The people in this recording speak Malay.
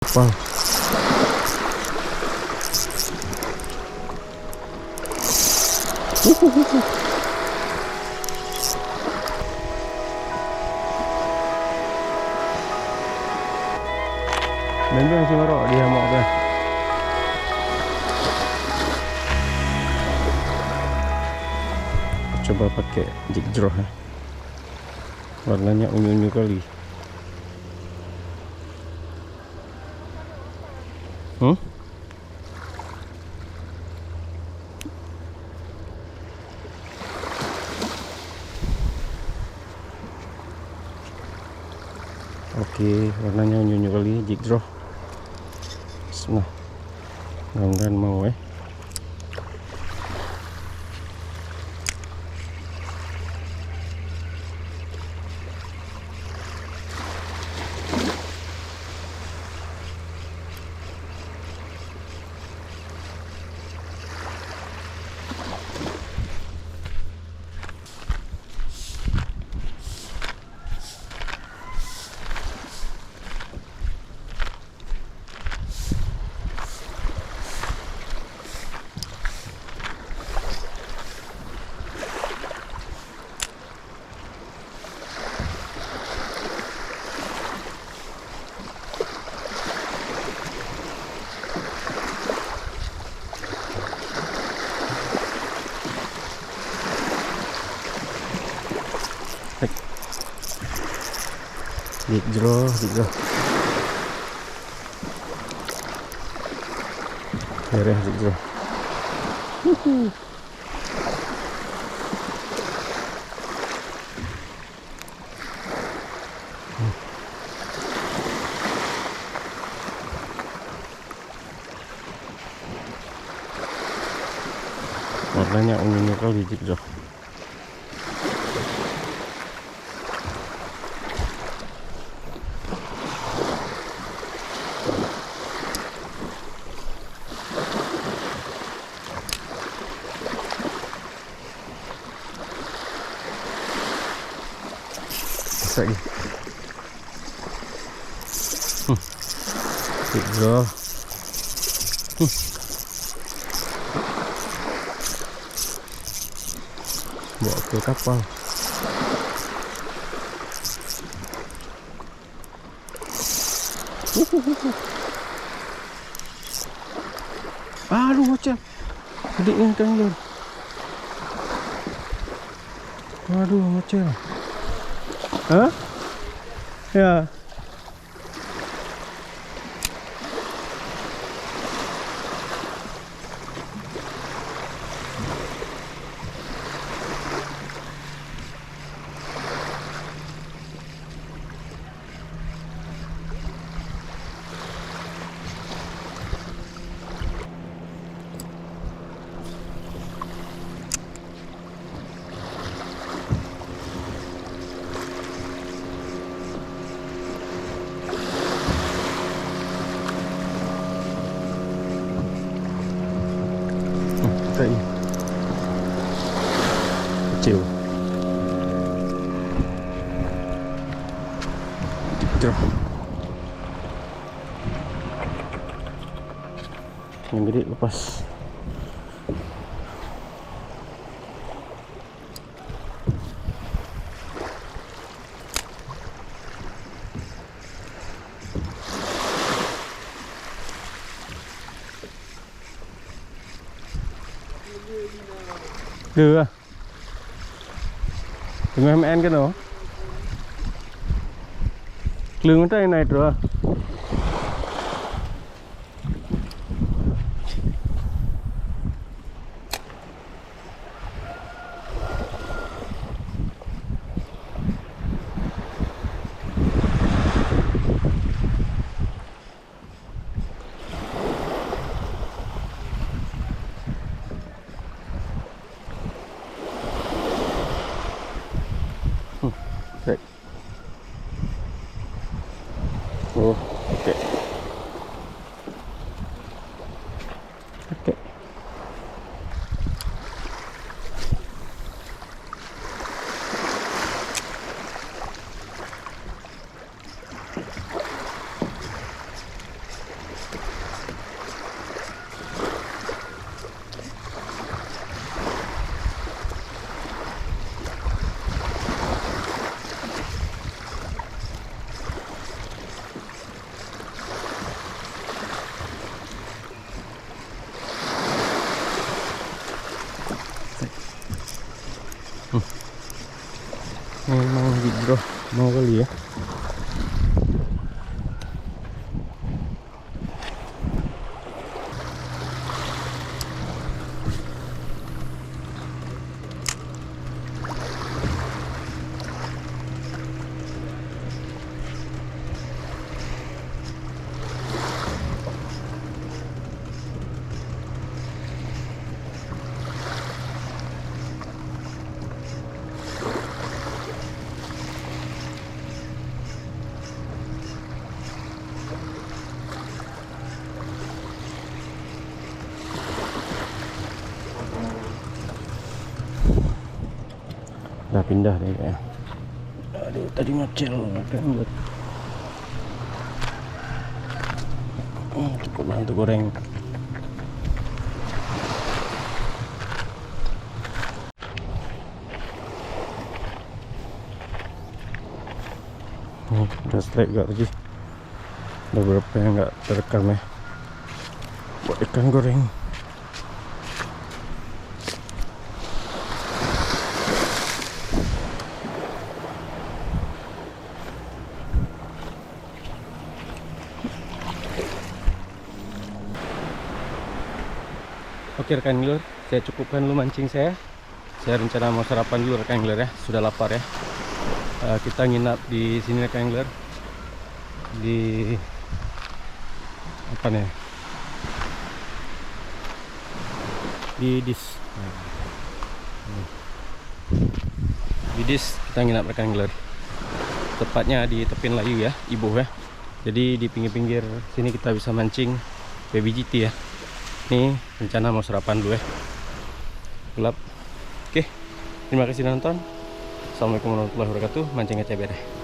Wow. Bembeng si Marok dia mak dia. Coba pakai jig draw ya. Warnanya unyu-unyu kali. Oke, warnanya unyu-unyu kali, jig draw. Nah, mudah-mudahan mau jig draw. Beres jig draw. Warnanya ungu kali jig draw. Lagi jig draw. Bawa ke kapal. Aduh macam gediknya kan lur. Aduh macam. Hah? Ya. Kecil. Jauh. Yang gede lepas. Đưa đừng em ăn cái nữa lương cái này rồi. Đấy. Ồ. bro, mau kali ya. Udah pindah deh kayaknya. Aduh, tadi ngecil kan buat cukup bantu goreng. Udah strike gak lagi. Udah berapa yang gak terekam ya buat ikan goreng. Oke rekan angler, saya cukupkan dulu mancing saya. Saya rencana mau sarapan dulu rekan angler ya, sudah lapar ya. Kita nginap di sini rekan angler, di apa nih? Di dis kita nginap rekan angler. Tepatnya di tepian Layu ya, Ibu ya. Jadi di pinggir-pinggir sini kita bisa mancing PBGT ya. Ini rencana mau sarapan dulu ya. Gelap. Oke, terima kasih sudah nonton. Assalamualaikum warahmatullahi wabarakatuh. Mancing aja beres.